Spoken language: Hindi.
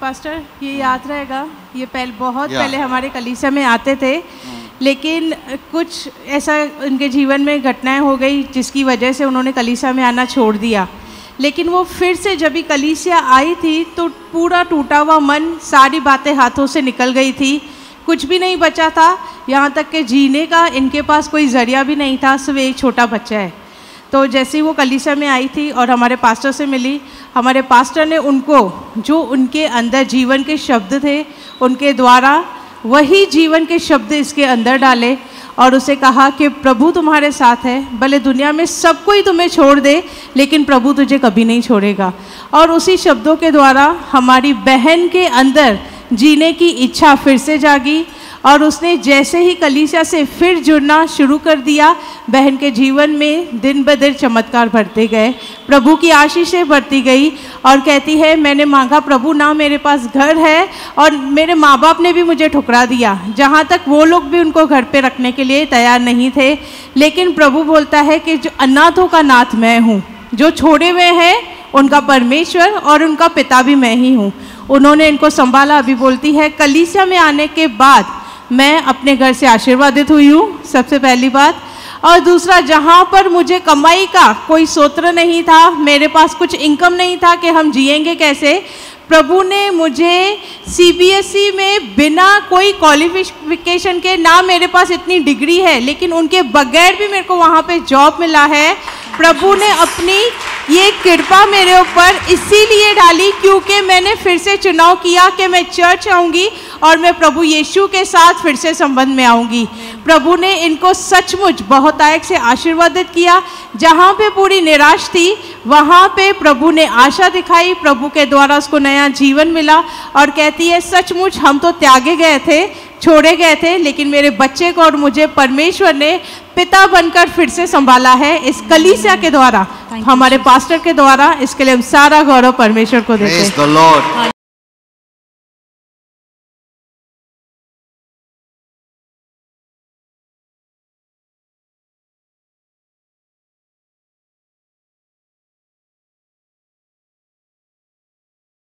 पास्टर, ये याद रहेगा, ये बहुत पहले हमारे कलीसिया में आते थे, लेकिन कुछ ऐसा उनके जीवन में घटनाएं हो गई जिसकी वजह से उन्होंने कलीसिया में आना छोड़ दिया। लेकिन वो फिर से जब भी कलीसिया आई थी तो पूरा टूटा हुआ मन, सारी बातें हाथों से निकल गई थी, कुछ भी नहीं बचा था, यहाँ तक कि जीने का इनके पास कोई ज़रिया भी नहीं था, सिर्फ एक छोटा बच्चा है। तो जैसे ही वो कलीसिया में आई थी और हमारे पास्टर से मिली, हमारे पास्टर ने उनको जो उनके अंदर जीवन के शब्द थे, उनके द्वारा वही जीवन के शब्द इसके अंदर डाले और उसे कहा कि प्रभु तुम्हारे साथ है, भले दुनिया में सब कोई तुम्हें छोड़ दे लेकिन प्रभु तुझे कभी नहीं छोड़ेगा। और उसी शब्दों के द्वारा हमारी बहन के अंदर जीने की इच्छा फिर से जागी और उसने जैसे ही कलीसिया से फिर जुड़ना शुरू कर दिया, बहन के जीवन में दिन ब दिन चमत्कार बढ़ते गए, प्रभु की आशीषें बढ़ती गई और कहती है मैंने मांगा प्रभु, ना मेरे पास घर है और मेरे माँ बाप ने भी मुझे ठुकरा दिया, जहाँ तक वो लोग भी उनको घर पे रखने के लिए तैयार नहीं थे, लेकिन प्रभु बोलता है कि जो अनाथों का नाथ मैं हूँ, जो छोड़े हुए हैं उनका परमेश्वर और उनका पिता भी मैं ही हूँ। उन्होंने इनको संभाला। अभी बोलती है कलीसिया में आने के बाद मैं अपने घर से आशीर्वादित हुई हूँ, सबसे पहली बात। और दूसरा, जहाँ पर मुझे कमाई का कोई सूत्र नहीं था, मेरे पास कुछ इनकम नहीं था कि हम जिएंगे कैसे, प्रभु ने मुझे सीबीएसई में बिना कोई क्वालिफिकेशन के, ना मेरे पास इतनी डिग्री है लेकिन उनके बगैर भी मेरे को वहाँ पे जॉब मिला है। प्रभु ने अपनी ये कृपा मेरे ऊपर इसीलिए डाली क्योंकि मैंने फिर से चुनाव किया कि मैं चर्च आऊँगी और मैं प्रभु यीशु के साथ फिर से संबंध में आऊँगी। प्रभु ने इनको सचमुच बहुतायत से आशीर्वादित किया। जहाँ पे पूरी निराश थी वहाँ पे प्रभु ने आशा दिखाई, प्रभु के द्वारा उसको नया जीवन मिला और कहती है सचमुच हम तो त्यागे गए थे, छोड़े गए थे, लेकिन मेरे बच्चे को और मुझे परमेश्वर ने पिता बनकर फिर से संभाला है इस कलीसिया के द्वारा, हमारे पास्टर के द्वारा। इसके लिए हम सारा गौरव परमेश्वर को देते हैं।